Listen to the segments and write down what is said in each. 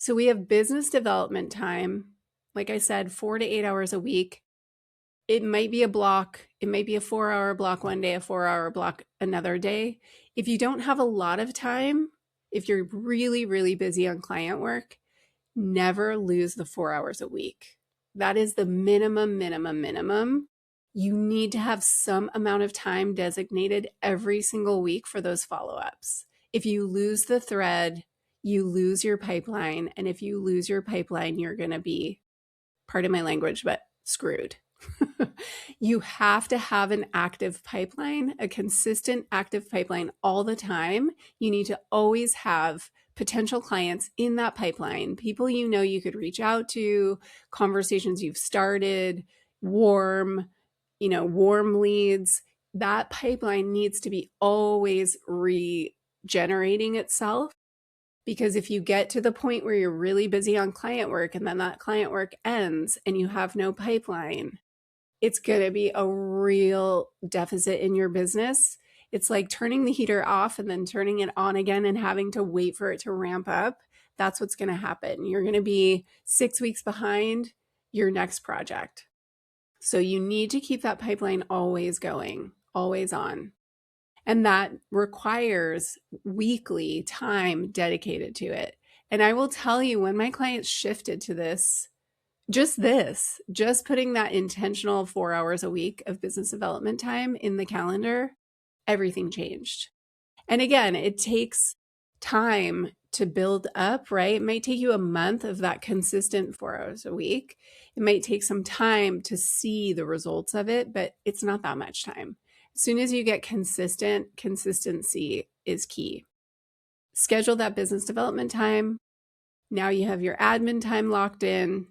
So we have business development time, like I said, 4 to 8 hours a week. It might be a block. It might be a 4 hour block one day, a 4 hour block another day. If you don't have a lot of time, if you're really, really busy on client work, never lose the 4 hours a week. That is the minimum, minimum, minimum. You need to have some amount of time designated every single week for those follow ups. If you lose the thread, you lose your pipeline. And if you lose your pipeline, you're going to be, pardon my language, but screwed. You have to have an active pipeline, a consistent active pipeline all the time. You need to always have potential clients in that pipeline, people you know you could reach out to, conversations you've started, warm, warm leads. That pipeline needs to be always regenerating itself. Because if you get to the point where you're really busy on client work and then that client work ends and you have no pipeline, it's going to be a real deficit in your business. It's like turning the heater off and then turning it on again and having to wait for it to ramp up. That's what's going to happen. You're going to be 6 weeks behind your next project. So you need to keep that pipeline always going, always on. And that requires weekly time dedicated to it. And I will tell you, when my clients shifted to just putting that intentional 4 hours a week of business development time in the calendar, everything changed. And again, it takes time to build up, right? It might take you a month of that consistent 4 hours a week. It might take some time to see the results of it, but it's not that much time. As soon as you get consistent, consistency is key. Schedule that business development time. Now you have your admin time locked in.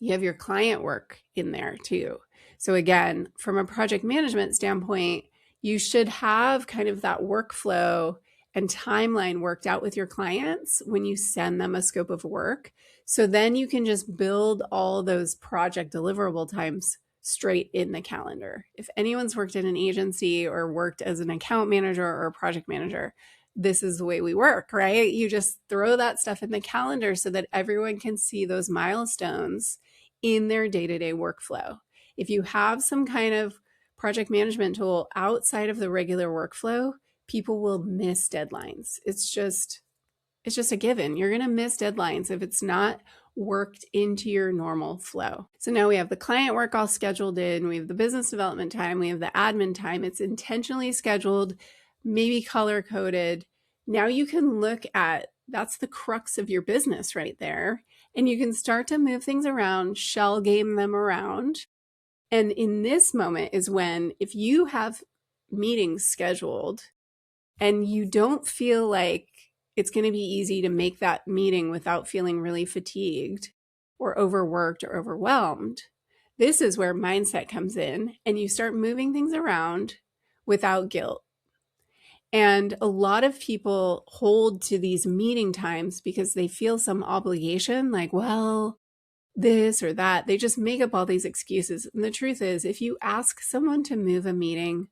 You have your client work in there too. So again, from a project management standpoint, you should have kind of that workflow and timeline worked out with your clients when you send them a scope of work. So then you can just build all those project deliverable times straight in the calendar. If anyone's worked in an agency or worked as an account manager or a project manager, this is the way we work, right? You just throw that stuff in the calendar so that everyone can see those milestones in their day-to-day workflow. If you have some kind of project management tool outside of the regular workflow, people will miss deadlines. It's just a given. You're going to miss deadlines if it's not worked into your normal flow. So now we have the client work all scheduled in, we have the business development time, we have the admin time. It's intentionally scheduled, maybe color coded. Now you can look at, that's the crux of your business right there. And you can start to move things around, shell game them around. And in this moment is when, if you have meetings scheduled and you don't feel like it's going to be easy to make that meeting without feeling really fatigued or overworked or overwhelmed, this is where mindset comes in and you start moving things around without guilt. And a lot of people hold to these meeting times because they feel some obligation, like, well, this or that. They just make up all these excuses. And the truth is, if you ask someone to move a meeting,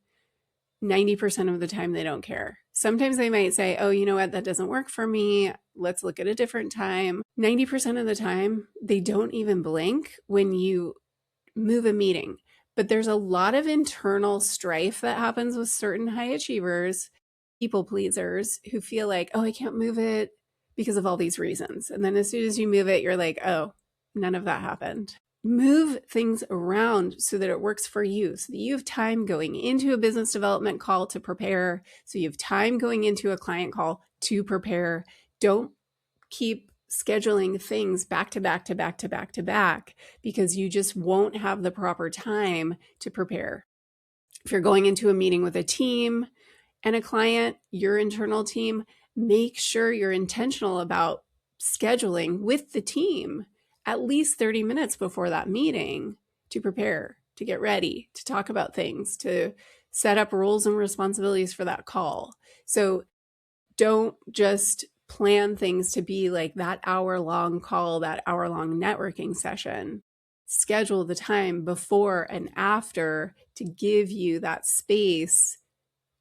90% of the time they don't care. Sometimes they might say, oh, you know what, that doesn't work for me. Let's look at a different time. 90% of the time, they don't even blink when you move a meeting. But there's a lot of internal strife that happens with certain high achievers, people pleasers, who feel like, oh, I can't move it because of all these reasons. And then as soon as you move it, you're like, oh, none of that happened. Move things around so that it works for you, so that you have time going into a business development call to prepare, so you have time going into a client call to prepare. Don't keep scheduling things back to back to back to back to back because you just won't have the proper time to prepare. If you're going into a meeting with a team and a client, your internal team, make sure you're intentional about scheduling with the team at least 30 minutes before that meeting to prepare, to get ready, to talk about things, to set up roles and responsibilities for that call. So don't just plan things to be like that hour-long call, that hour-long networking session. Schedule the time before and after to give you that space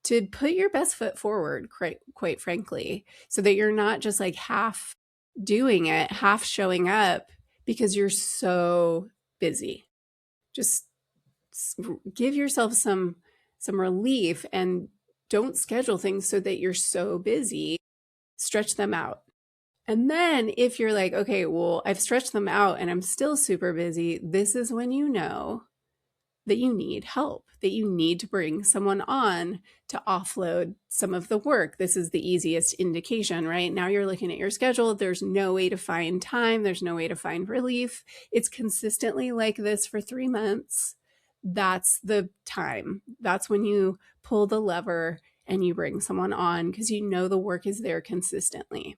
to put your best foot forward, quite frankly, so that you're not just like half doing it, half showing up because you're so busy. Just give yourself some relief and don't schedule things so that you're so busy. Stretch them out. And then if you're like, okay, well, I've stretched them out and I'm still super busy, this is when you know that you need help, that you need to bring someone on to offload some of the work. This is the easiest indication, right? Now you're looking at your schedule. There's no way to find time. There's no way to find relief. It's consistently like this for 3 months. That's the time. That's when you pull the lever and you bring someone on because you know the work is there consistently.